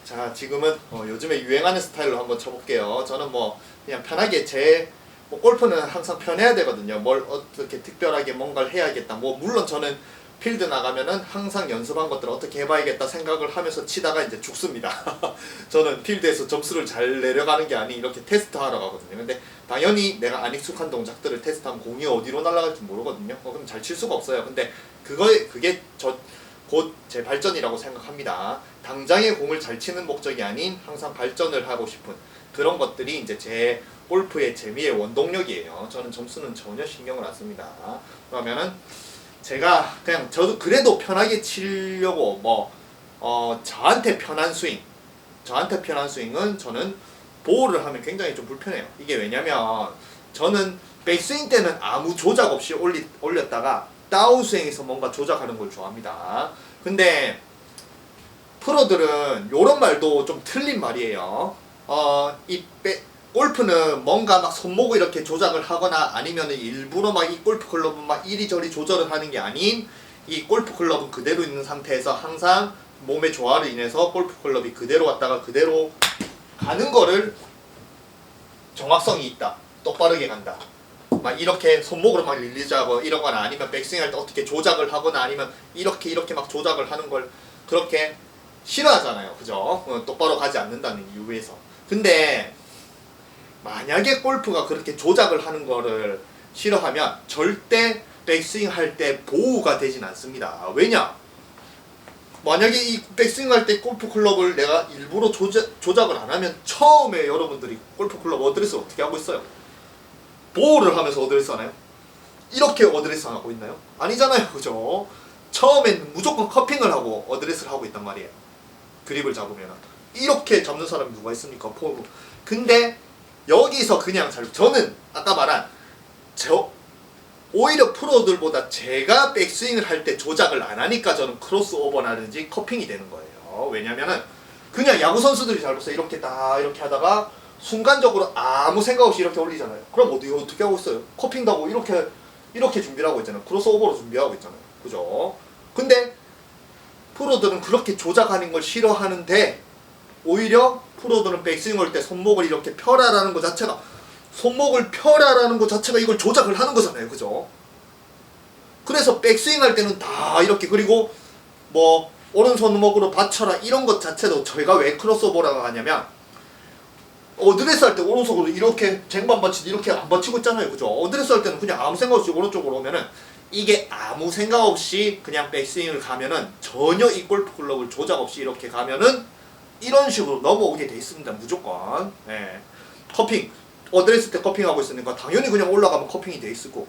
자, 지금은 요즘에 유행하는 스타일로 한번 쳐볼게요. 저는 뭐 그냥 편하게 뭐 골프는 항상 편해야 되거든요. 뭘 어떻게 특별하게 뭔가를 해야겠다. 뭐 물론 저는 필드 나가면은 항상 연습한 것들을 어떻게 해봐야겠다 생각을 하면서 치다가 이제 죽습니다. 저는 필드에서 점수를 잘 내려가는 게 아닌 이렇게 테스트하러 가거든요. 근데 당연히 내가 안 익숙한 동작들을 테스트하면 공이 어디로 날아갈지 모르거든요. 그럼 잘 칠 수가 없어요. 근데 그게 곧 제 발전이라고 생각합니다. 당장의 공을 잘 치는 목적이 아닌 항상 발전을 하고 싶은 그런 것들이 이제 제 골프의 재미의 원동력이에요. 저는 점수는 전혀 신경을 안 씁니다. 그러면은 제가 그냥 저도 그래도 편하게 치려고 저한테 편한 스윙은 저는 보호를 하면 굉장히 좀 불편해요. 이게 왜냐면 저는 백스윙 때는 아무 조작 없이 올렸다가 다운스윙에서 뭔가 조작하는 걸 좋아합니다. 근데 프로들은 요런 말도 좀 틀린 말이에요. 골프는 뭔가 막 손목을 이렇게 조작을 하거나 아니면 일부러 막 이 골프 클럽은 막 이리저리 조절을 하는 게 아닌 이 골프 클럽은 그대로 있는 상태에서 항상 몸의 조화를 인해서 골프 클럽이 그대로 왔다가 그대로 가는 거를 정확성이 있다. 똑바르게 간다. 막 이렇게 손목으로 막 릴리즈하고 이러거나 아니면 백스윙 할 때 어떻게 조작을 하거나 아니면 이렇게 막 조작을 하는 걸 그렇게 싫어하잖아요. 그죠? 똑바로 가지 않는다는 이유에서. 근데 만약에 골프가 그렇게 조작을 하는 거를 싫어하면 절대 백스윙 할 때 보호가 되진 않습니다. 왜냐? 만약에 이 백스윙 할 때 골프 클럽을 내가 일부러 조작을 안 하면 처음에 여러분들이 골프 클럽 어드레스를 어떻게 하고 있어요? 보호를 하면서 어드레스 하나요? 이렇게 어드레스 하고 있나요? 아니잖아요. 그죠? 처음엔 무조건 커핑을 하고 어드레스를 하고 있단 말이에요. 그립을 잡으면 이렇게 잡는 사람이 누가 있습니까? 포로. 근데 여기서 그냥 저는 아까 말한 오히려 프로들보다 제가 백스윙을 할 때 조작을 안 하니까 저는 크로스오버라든지 커핑이 되는 거예요. 왜냐면은 그냥 야구 선수들이 잘 보세요. 이렇게 하다가 순간적으로 아무 생각 없이 이렇게 올리잖아요. 그럼 어떻게 하고 있어요? 커핑도 하고 이렇게 준비를 하고 있잖아요. 크로스오버로 준비하고 있잖아요. 그죠? 근데 프로들은 그렇게 조작하는 걸 싫어하는데 오히려 프로들은 백스윙 할 때 손목을 이렇게 펴라라는 것 자체가 이걸 조작을 하는 거잖아요. 그죠? 그래서 백스윙 할 때는 다 이렇게 그리고 뭐 오른손목으로 받쳐라 이런 것 자체도 저희가 왜 크로스오버라고 하냐면 어드레스 할 때 오른손으로 이렇게 쟁반 받치지 이렇게 안 받치고 있잖아요. 그죠? 어드레스 할 때는 그냥 아무 생각 없이 오른쪽으로 오면은 이게 아무 생각 없이 그냥 백스윙을 가면은 전혀 이 골프 클럽을 조작 없이 이렇게 가면은 이런 식으로 넘어오게 돼 있습니다. 무조건. 예. 커핑. 어드레스 때 커핑하고 있으니까 당연히 그냥 올라가면 커핑이 돼 있을 거고.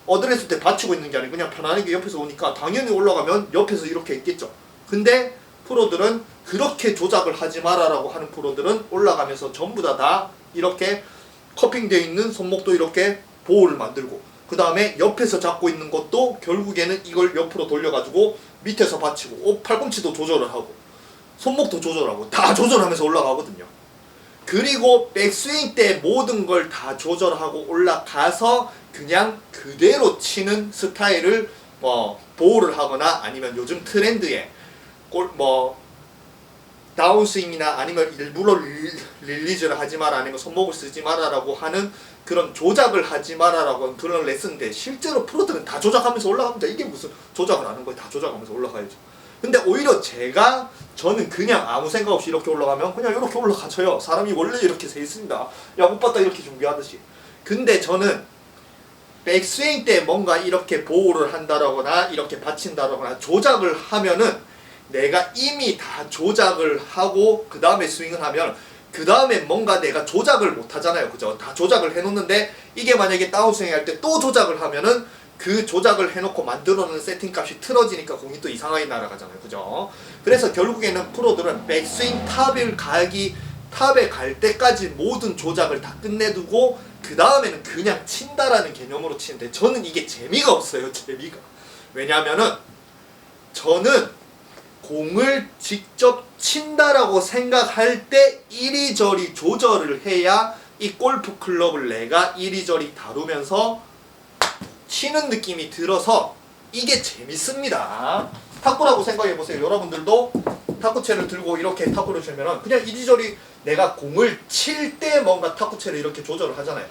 어드레스 때 받치고 있는 게 아니고 그냥 편안하게 옆에서 오니까 당연히 올라가면 옆에서 이렇게 있겠죠. 근데 프로들은 그렇게 조작을 하지 마라라고 하는 프로들은 올라가면서 전부 다 이렇게 커핑되어 있는 손목도 이렇게 보호를 만들고 그 다음에 옆에서 잡고 있는 것도 결국에는 이걸 옆으로 돌려가지고 밑에서 받치고 팔꿈치도 조절을 하고 손목도 조절하고 다 조절하면서 올라가거든요. 그리고 백스윙 때 모든 걸 다 조절하고 올라가서 그냥 그대로 치는 스타일을 보호를 하거나 아니면 요즘 트렌드에 다운스윙이나 아니면 일부러 릴리즈를 하지 마라 아니면 손목을 쓰지 마라라고 하는 그런 조작을 하지 마라라고 하는 그런 레슨인데 실제로 프로들은 다 조작하면서 올라갑니다. 이게 무슨 조작을 하는 거예요. 다 조작하면서 올라가야죠. 근데 오히려 저는 그냥 아무 생각 없이 이렇게 올라가면 그냥 이렇게 올라가져요. 사람이 원래 이렇게 돼 있습니다. 야구 봤다 이렇게 준비하듯이. 근데 저는 백스윙 때 뭔가 이렇게 보호를 한다거나 이렇게 받친다거나 조작을 하면은 내가 이미 다 조작을 하고 그 다음에 스윙을 하면 그 다음에 뭔가 내가 조작을 못 하잖아요. 그죠? 다 조작을 해놓는데 이게 만약에 다운스윙 할 때 또 조작을 하면은 그 조작을 해놓고 만들어놓은 세팅 값이 틀어지니까 공이 또 이상하게 날아가잖아요. 그죠? 그래서 결국에는 프로들은 백스윙 탑에 갈 때까지 모든 조작을 다 끝내두고 그 다음에는 그냥 친다라는 개념으로 치는데 저는 이게 재미가 없어요. 재미가. 왜냐하면은 저는 공을 직접 친다라고 생각할 때 이리저리 조절을 해야 이 골프 클럽을 내가 이리저리 다루면서 치는 느낌이 들어서 이게 재밌습니다. 탁구라고 생각해 보세요. 여러분들도 탁구채를 들고 이렇게 탁구를 치면은 그냥 이리저리 내가 공을 칠 때 뭔가 탁구채를 이렇게 조절을 하잖아요.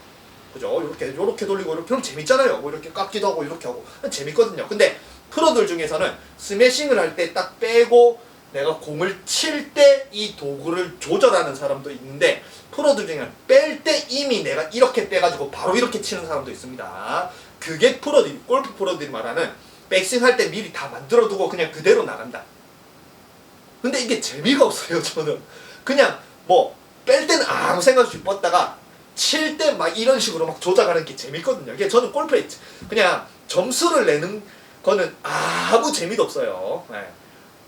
그죠? 요렇게 돌리고 이렇게 그럼 재밌잖아요. 뭐 이렇게 깎기도 하고 이렇게 하고 재밌거든요. 근데 프로들 중에서는 스매싱을 할 때 딱 빼고 내가 공을 칠 때 이 도구를 조절하는 사람도 있는데 프로들 중에는 뺄 때 이미 내가 이렇게 빼가지고 바로 이렇게 치는 사람도 있습니다. 그게 프로들, 골프 프로들이 말하는 백스윙 할 때 미리 다 만들어두고 그냥 그대로 나간다. 근데 이게 재미가 없어요. 저는 그냥 뭐 뺄 때는 아무 생각 없이 뻗다가 칠 때 막 이런 식으로 막 조작하는 게 재밌거든요. 이게 저는 골프에 그냥 점수를 내는 거는 아무 재미도 없어요. 네.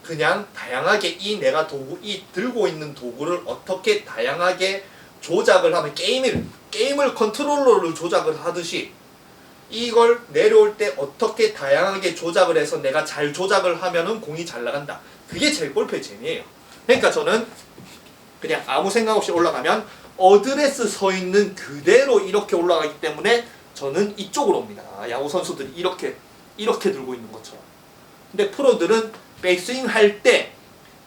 그냥 다양하게 이 내가 도구, 이 들고 있는 도구를 어떻게 다양하게 조작을 하면 게임을 컨트롤러로 조작을 하듯이 이걸 내려올 때 어떻게 다양하게 조작을 해서 내가 잘 조작을 하면은 공이 잘 나간다. 그게 제일 골프의 재미예요. 그러니까 저는 그냥 아무 생각 없이 올라가면 어드레스 서 있는 그대로 이렇게 올라가기 때문에 저는 이쪽으로 옵니다. 야구 선수들이 이렇게 들고 있는 것처럼. 근데 프로들은 백스윙 할 때,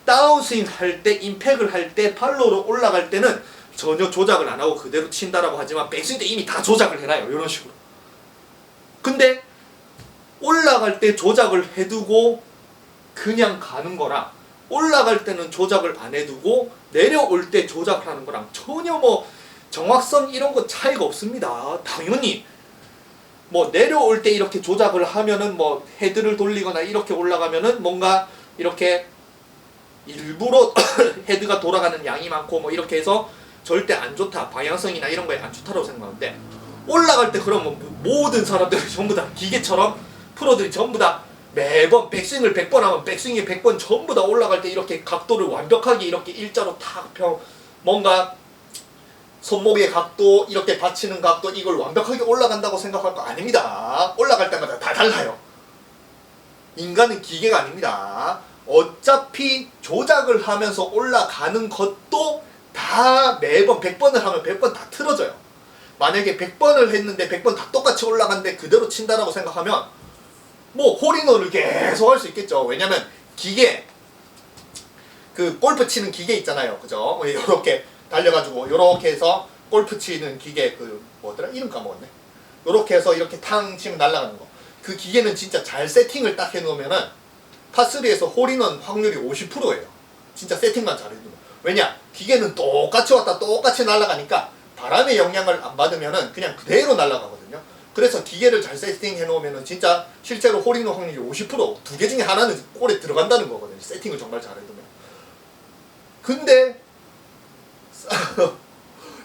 다운스윙 할 때, 임팩을 할 때, 팔로우로 올라갈 때는 전혀 조작을 안 하고 그대로 친다라고 하지만 백스윙 때 이미 다 조작을 해놔요. 이런 식으로. 근데 올라갈 때 조작을 해두고 그냥 가는 거랑 올라갈 때는 조작을 안 해두고 내려올 때 조작을 하는 거랑 전혀 뭐 정확성 이런 거 차이가 없습니다. 당연히 뭐 내려올 때 이렇게 조작을 하면은 뭐 헤드를 돌리거나 이렇게 올라가면은 뭔가 이렇게 일부러 헤드가 돌아가는 양이 많고 뭐 이렇게 해서 절대 안 좋다, 방향성이나 이런 거에 안 좋다라고 생각하는데 올라갈 때 그러면 모든 사람들이 전부 다 기계처럼 프로들이 전부 다 매번 백스윙을 100번 하면 백스윙이 100번 전부 다 올라갈 때 이렇게 각도를 완벽하게 이렇게 일자로 탁 뭔가 손목의 각도, 이렇게 받치는 각도 이걸 완벽하게 올라간다고 생각할 거 아닙니다. 올라갈 때마다 다 달라요. 인간은 기계가 아닙니다. 어차피 조작을 하면서 올라가는 것도 다 매번 100번을 하면 100번 다 틀어져요. 만약에 100번을 했는데 100번 다 똑같이 올라갔는데 그대로 친다라고 생각하면 뭐 홀인원을 계속 할 수 있겠죠. 왜냐면 기계, 그 골프 치는 기계 있잖아요. 그죠? 요렇게 달려가지고 요렇게 해서 골프 치는 기계 그 뭐더라? 이름 까먹었네. 요렇게 해서 이렇게 탕 치면 날아가는 거. 그 기계는 진짜 잘 세팅을 딱 해놓으면은 파3에서 홀인원 확률이 50%예요. 진짜 세팅만 잘해두면. 왜냐? 기계는 똑같이 왔다 똑같이 날아가니까 바람의 영향을 안 받으면은 그냥 그대로 날아가거든요. 그래서 기계를 잘 세팅해 놓으면은 진짜 실제로 홀인원 확률이 50%, 두 개 중에 하나는 골에 들어간다는 거거든요. 세팅을 정말 잘해두면. 근데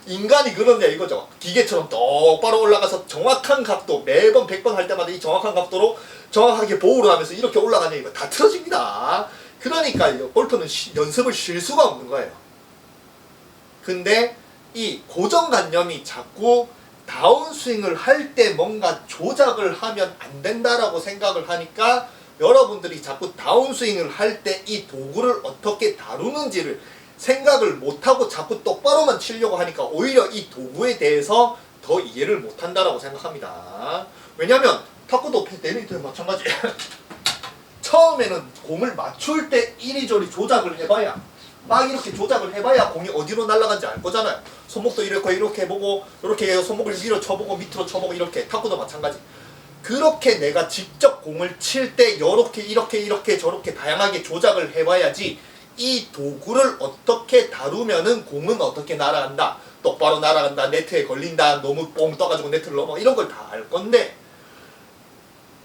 인간이 그러냐 이거죠. 기계처럼 똑바로 올라가서 정확한 각도, 매번 100번 할 때마다 이 정확한 각도로 정확하게 보호를 하면서 이렇게 올라가냐 이거 다 틀어집니다. 그러니까 골프는 연습을 쉴 수가 없는 거예요. 근데 이 고정관념이 자꾸 다운스윙을 할 때 뭔가 조작을 하면 안 된다라고 생각을 하니까 여러분들이 자꾸 다운스윙을 할 때 이 도구를 어떻게 다루는지를 생각을 못하고 자꾸 똑바로만 치려고 하니까 오히려 이 도구에 대해서 더 이해를 못한다라고 생각합니다. 왜냐면 탁구도 데미도 마찬가지. 처음에는 공을 맞출 때 이리저리 조작을 해봐야 막 이렇게 조작을 해봐야 공이 어디로 날아간지 알 거잖아요. 손목도 이렇게 해보고 이렇게 해서 손목을 위로 쳐보고 밑으로 쳐보고 이렇게 탁구도 마찬가지. 그렇게 내가 직접 공을 칠 때 이렇게 저렇게 다양하게 조작을 해봐야지 이 도구를 어떻게 다루면은 공은 어떻게 날아간다, 똑바로 날아간다, 네트에 걸린다, 너무 뻥 떠가지고 네트를 넘어 이런 걸 다 알 건데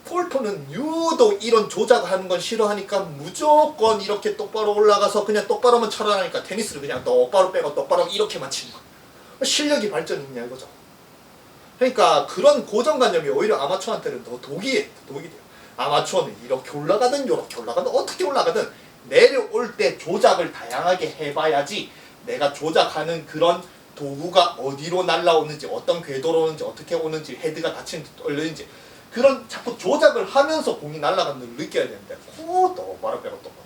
골프는 유독 이런 조작을 하는 건 싫어하니까 무조건 이렇게 똑바로 올라가서 그냥 똑바로만 쳐라니까 테니스를 그냥 똑바로 빼고 똑바로 이렇게만 치는 거야. 실력이 발전이 있냐 이거죠. 그러니까 그런 고정관념이 오히려 아마추어한테는 더 독이 돼요. 아마추어는 이렇게 올라가든 이렇게 올라가든 어떻게 올라가든 내려올 때 조작을 다양하게 해봐야지 내가 조작하는 그런 도구가 어디로 날라오는지, 어떤 궤도로 오는지, 어떻게 오는지, 헤드가 닫히는지 떨리는지 그런 자꾸 조작을 하면서 공이 날아가는 걸 느껴야 되는데 똑바로 빼고 똑바로.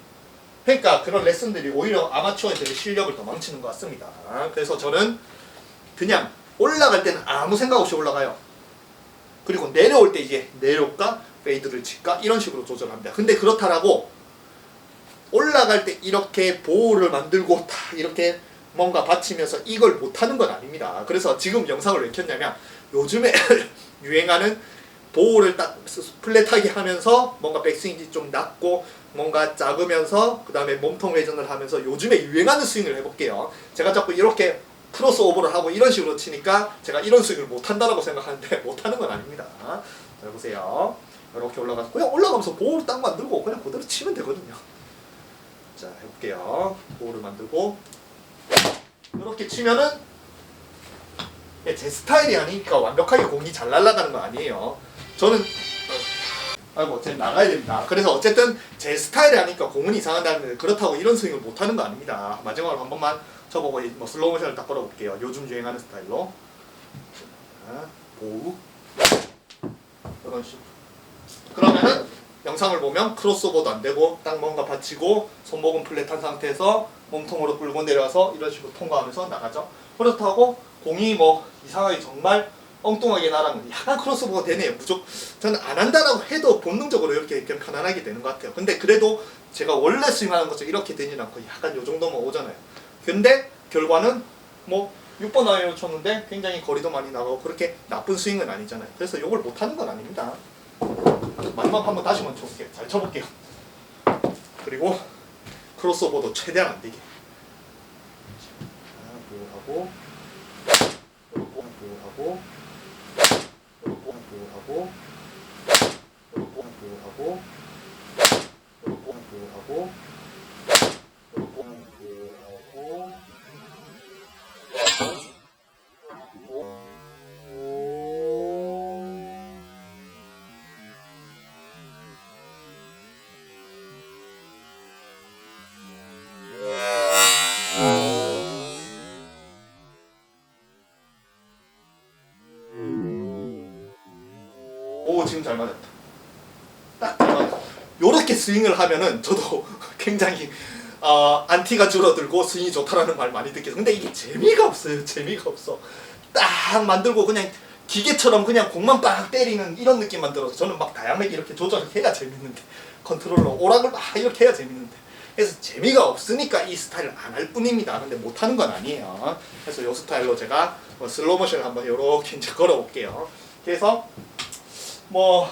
그러니까 그런 레슨들이 오히려 아마추어들의 실력을 더 망치는 것 같습니다. 그래서 저는 그냥 올라갈 때는 아무 생각 없이 올라가요. 그리고 내려올 때 이제 내려올까? 페이드를 칠까? 이런 식으로 조절합니다. 근데 그렇다라고 올라갈 때 이렇게 보호를 만들고 다 이렇게 뭔가 받치면서 이걸 못하는 건 아닙니다. 그래서 지금 영상을 왜 켰냐면 요즘에 유행하는 보호를 딱 플랫하게 하면서 뭔가 백스윙이 좀 낮고 뭔가 작으면서 그 다음에 몸통 회전을 하면서 요즘에 유행하는 스윙을 해볼게요. 제가 자꾸 이렇게 크로스오버를 하고 이런 식으로 치니까 제가 이런 스윙을 못한다라고 생각하는데 못하는 건 아닙니다. 자 보세요. 이렇게 올라가서 그냥 올라가면서 보호를 딱 만들고 그냥 그대로 치면 되거든요. 자 해볼게요. 보호를 만들고 이렇게 치면은 제 스타일이 아니니까 완벽하게 공이 잘 날아가는 거 아니에요. 저는 아이고 제 나가야 됩니다. 그래서 어쨌든 제 스타일이 아니니까 공은 이상하다는데 그렇다고 이런 스윙을 못하는 거 아닙니다. 마지막으로 한 번만 쳐보고 뭐 슬로우 모션을 딱 걸어볼게요. 요즘 유행하는 스타일로. 자, 보우 이런 식으로. 그러면은 영상을 보면 크로스오버도 안 되고 딱 뭔가 받치고 손목은 플랫한 상태에서 몸통으로 끌고 내려와서 이런 식으로 통과하면서 나가죠. 그렇다고 공이 뭐 이상하게 정말 엉뚱하게 나가면 약간 크로스오버가 되네요. 무조건 저는 안 한다라고 해도 본능적으로 이렇게 편안하게 되는 것 같아요. 근데 그래도 제가 원래 스윙하는 것처럼 이렇게 되진 않고 약간 요 정도만 오잖아요. 근데 결과는 뭐 6번 아이언을 쳤는데 굉장히 거리도 많이 나가고 그렇게 나쁜 스윙은 아니잖아요. 그래서 이걸 못하는 건 아닙니다. 마지막 한번 다시 한번 쳐볼게요. 잘 쳐볼게요. 그리고 크로스오버도 최대한 안 되게. 보호하고 보호하고 보호하고 보호하고 보호하고 오 지금 잘 맞았다. 딱 잘 맞았다. 요렇게 스윙을 하면은 저도 굉장히 안티가 줄어들고 스윙이 좋다라는 말 많이 듣겠어요. 근데 이게 재미가 없어요. 재미가 없어. 딱 만들고 그냥 기계처럼 그냥 공만 빡 때리는 이런 느낌만 들어서 저는 막 다양하게 이렇게 조절해야 재밌는데 컨트롤러 오락을 막 이렇게 해야 재밌는데 그래서 재미가 없으니까 이 스타일을 안 할 뿐입니다. 근데 못하는 건 아니에요. 그래서 이 스타일로 제가 슬로우 모션을 한번 이렇게 이제 걸어볼게요. 그래서 뭐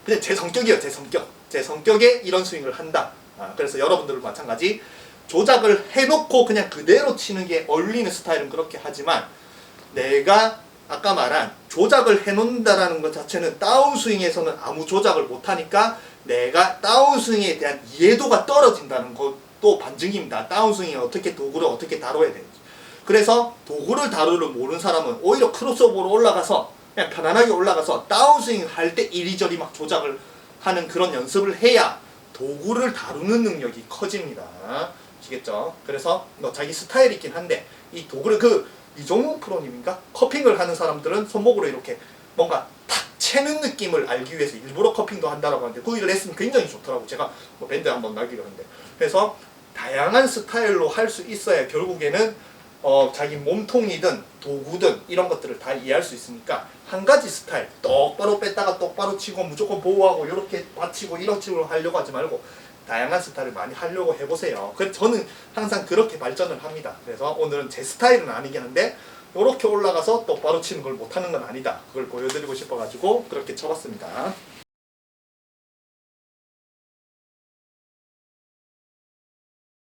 그냥 제 성격이에요. 제 성격에 이런 스윙을 한다. 그래서 여러분들도 마찬가지 조작을 해놓고 그냥 그대로 치는 게 어울리는 스타일은 그렇게 하지만 내가 아까 말한 조작을 해놓는다라는 것 자체는 다운스윙에서는 아무 조작을 못하니까 내가 다운스윙에 대한 이해도가 떨어진다는 것도 반증입니다. 다운스윙에 어떻게 도구를 어떻게 다뤄야 되는지. 그래서 도구를 다루를 모르는 사람은 오히려 크로스오버로 올라가서 그냥 편안하게 올라가서 다운스윙 할 때 이리저리 막 조작을 하는 그런 연습을 해야 도구를 다루는 능력이 커집니다. 아시겠죠? 그래서 뭐 자기 스타일이 있긴 한데 이 도구를 이종욱 프로님인가? 커핑을 하는 사람들은 손목으로 이렇게 뭔가 탁 채는 느낌을 알기 위해서 일부러 커핑도 한다라고 하는데 그 레슨 굉장히 좋더라고. 제가 뭐 밴드 한번 나기로 했는데 그래서 다양한 스타일로 할 수 있어야 결국에는 자기 몸통이든 도구든 이런 것들을 다 이해할 수 있으니까 한 가지 스타일 똑바로 뺐다가 똑바로 치고 무조건 보호하고 이렇게 받치고 이런 식으로 하려고 하지 말고 다양한 스타일을 많이 하려고 해보세요. 그래서 저는 항상 그렇게 발전을 합니다. 그래서 오늘은 제 스타일은 아니긴 한데 이렇게 올라가서 똑바로 치는 걸 못하는 건 아니다. 그걸 보여드리고 싶어가지고 그렇게 쳐봤습니다.